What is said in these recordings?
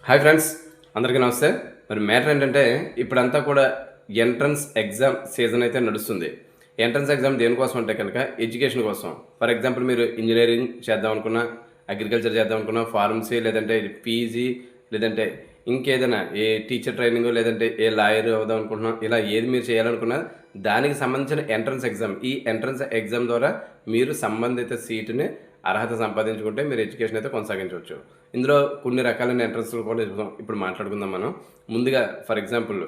Hi friends, అందరికీ నమస్తే. మరి మ్యాటర్ ఏంటంటే ఇప్పుడంతా కూడా ఎంట్రన్స్ ఎగ్జామ్ సీజన్ అయితే నడుస్తుంది. ఎంట్రన్స్ ఎగ్జామ్ దేనికోసం అంటే కనుక ఎడ్యుకేషన్ కోసం. ఫర్ ఎగ్జాంపుల్ మీరు ఇంజనీరింగ్ చేద్దాం అనుకున్నా, అగ్రికల్చర్ చేద్దాం అనుకున్నా, ఫార్మసీ లేదంటే పీజీ లేదంటే ఇంకేదైనా ఏ టీచర్ ట్రైనింగ్ లేదంటే ఏ లాయర్ అవుదాం అనుకుంటున్నా, ఇలా ఏది మీరు చేయాలనుకున్నా దానికి సంబంధించిన ఎంట్రన్స్ ఎగ్జామ్. ఈ ఎంట్రన్స్ ఎగ్జామ్ ద్వారా మీరు సంబంధిత సీటుని అర్హత సంపాదించుకుంటే మీరు ఎడ్యుకేషన్ అయితే కొనసాగించవచ్చు. ఇందులో కొన్ని రకాలైన ఎంట్రన్స్లు కూడా ఇప్పుడు మాట్లాడుకుందాం మనం. ముందుగా ఫర్ ఎగ్జాంపుల్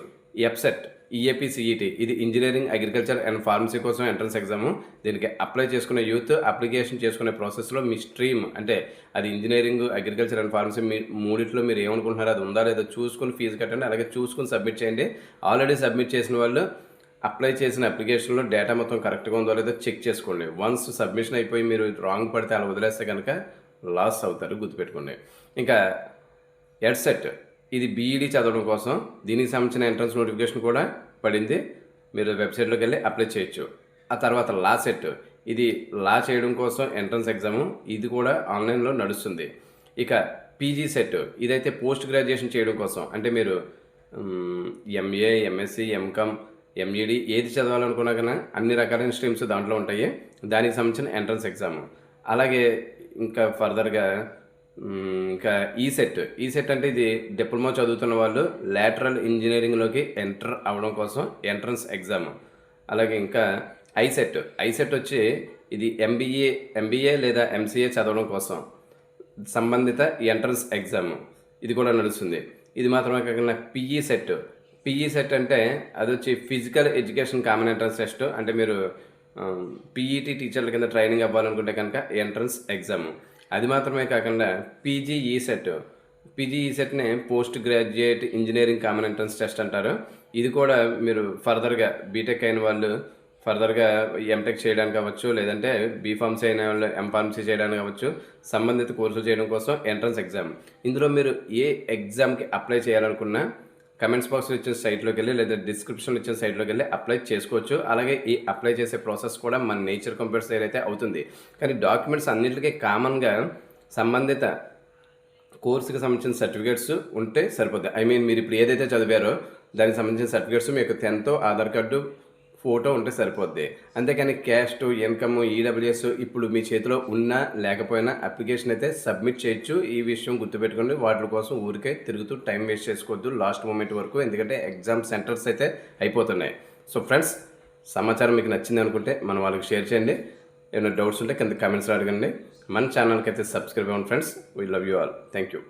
ఎఫ్సెట్, ఈఏపీసీఈటీ, ఇది ఇంజనీరింగ్, అగ్రికల్చర్ అండ్ ఫార్మసీ కోసం ఎంట్రన్స్ ఎగ్జాము. దీనికి అప్లై చేసుకునే యూత్ అప్లికేషన్ చేసుకునే ప్రాసెస్లో మీ స్ట్రీమ్ అంటే అది ఇంజనీరింగ్, అగ్రికల్చర్ అండ్ ఫార్మసీ మీ మూడిట్లో మీరు ఏమనుకుంటున్నారో అది ఉందా లేదో చూసుకొని ఫీజు కట్టండి. అలాగే చూసుకొని సబ్మిట్ చేయండి. ఆల్రెడీ సబ్మిట్ చేసిన వాళ్ళు అప్లై చేసిన అప్లికేషన్లో డేటా మొత్తం కరెక్ట్గా ఉందో లేదో చెక్ చేసుకోండి. వన్స్ సబ్మిషన్ అయిపోయి మీరు రాంగ్ పడితే అలా వదిలేస్తే కనుక లాస్ అవుతారు, గుర్తుపెట్టుకోండి. ఇంకా ఎడ్సెట్, ఇది బీఈడీ చదవడం కోసం. దీనికి సంబంధించిన ఎంట్రన్స్ నోటిఫికేషన్ కూడా పడింది. మీరు వెబ్సైట్లోకి వెళ్ళి అప్లై చేయొచ్చు. ఆ తర్వాత లా సెట్, ఇది లా చేయడం కోసం ఎంట్రన్స్ ఎగ్జాము. ఇది కూడా ఆన్లైన్లో నడుస్తుంది. ఇక పీజీ సెట్, ఇదైతే పోస్ట్ గ్రాడ్యుయేషన్ చేయడం కోసం. అంటే మీరు ఎంఏ, ఎంఎస్సి, ఎంకామ్, ఎంఈడి ఏది చదవాలనుకున్నా కానీ అన్ని రకాలైన స్ట్రీమ్స్ దాంట్లో ఉంటాయి. దానికి సంబంధించిన ఎంట్రన్స్ ఎగ్జామ్. అలాగే ఇంకా ఫర్దర్గా ఇంకా ఈసెట్ అంటే ఇది డిప్లొమా చదువుతున్న వాళ్ళు లాటరల్ ఇంజనీరింగ్లోకి ఎంటర్ అవ్వడం కోసం ఎంట్రన్స్ ఎగ్జామ్. అలాగే ఇంకా ఐసెట్ వచ్చి ఇది ఎంబీఏ లేదా ఎంసీఏ చదవడం కోసం సంబంధిత ఎంట్రన్స్ ఎగ్జామ్. ఇది కూడా నడుస్తుంది. ఇది మాత్రమే కాకుండా పిఈ సెట్ అంటే అది వచ్చి physical education common entrance test. అంటే మీరు పీఈటీ టీచర్ల కింద ట్రైనింగ్ అవ్వాలనుకుంటే కనుక ఎంట్రన్స్ ఎగ్జామ్. అది మాత్రమే కాకుండా పీజీఈ సెట్ని post graduate engineering common entrance test అంటారు. ఇది కూడా మీరు ఫర్దర్గా బీటెక్ అయిన వాళ్ళు ఫర్దర్గా ఎంటెక్ చేయడానికి అవ్వచ్చు, లేదంటే బీఫార్మసీ అయిన వాళ్ళు ఎంఫార్మసీ చేయడానికి అవ్వచ్చు, సంబంధిత కోర్సులు చేయడం కోసం ఎంట్రన్స్ ఎగ్జామ్. ఇందులో మీరు ఏ ఎగ్జామ్కి అప్లై చేయాలనుకున్నా కమెంట్స్ బాక్స్లో ఇచ్చిన సైట్లోకి వెళ్ళి లేదా డిస్క్రిప్షన్లో ఇచ్చిన సైట్లోకి వెళ్ళి అప్లై చేసుకోవచ్చు. అలాగే ఈ అప్లై చేసే ప్రాసెస్ కూడా మన నేచర్ కంప్యూటర్స్ దగ్గర అయితే అవుతుంది. కానీ డాక్యుమెంట్స్ అన్నింటికీ కామన్గా సంబంధిత కోర్సుకి సంబంధించిన సర్టిఫికేట్స్ ఉంటే సరిపోద్ది. మీరు ఇప్పుడు ఏదైతే చదివారో దానికి సంబంధించిన సర్టిఫికేట్స్ మీకు 10th ఆధార్ కార్డు, ఫోటో ఉంటే సరిపోద్ది. అంతేకాని క్యాస్ట్, ఇన్కమ్, ఈడబ్ల్యూఎస్ ఇప్పుడు మీ చేతిలో ఉన్నా లేకపోయినా అప్లికేషన్ అయితే సబ్మిట్ చేయొచ్చు. ఈ విషయం గుర్తుపెట్టుకోండి. వాటి కోసం ఊరికే తిరుగుతూ టైం వేస్ట్ చేసుకోవద్దు లాస్ట్ మూమెంట్ వరకు, ఎందుకంటే ఎగ్జామ్ సెంటర్స్ అయితే అయిపోతున్నాయి. సో ఫ్రెండ్స్, సమాచారం మీకు నచ్చింది అనుకుంటే మన వాళ్ళకి షేర్ చేయండి. ఏమైనా డౌట్స్ ఉంటే కింద కామెంట్స్లో అడగండి. మన ఛానల్కి అయితే సబ్స్క్రైబ్ అవ్వండి friends. We love you all. Thank you.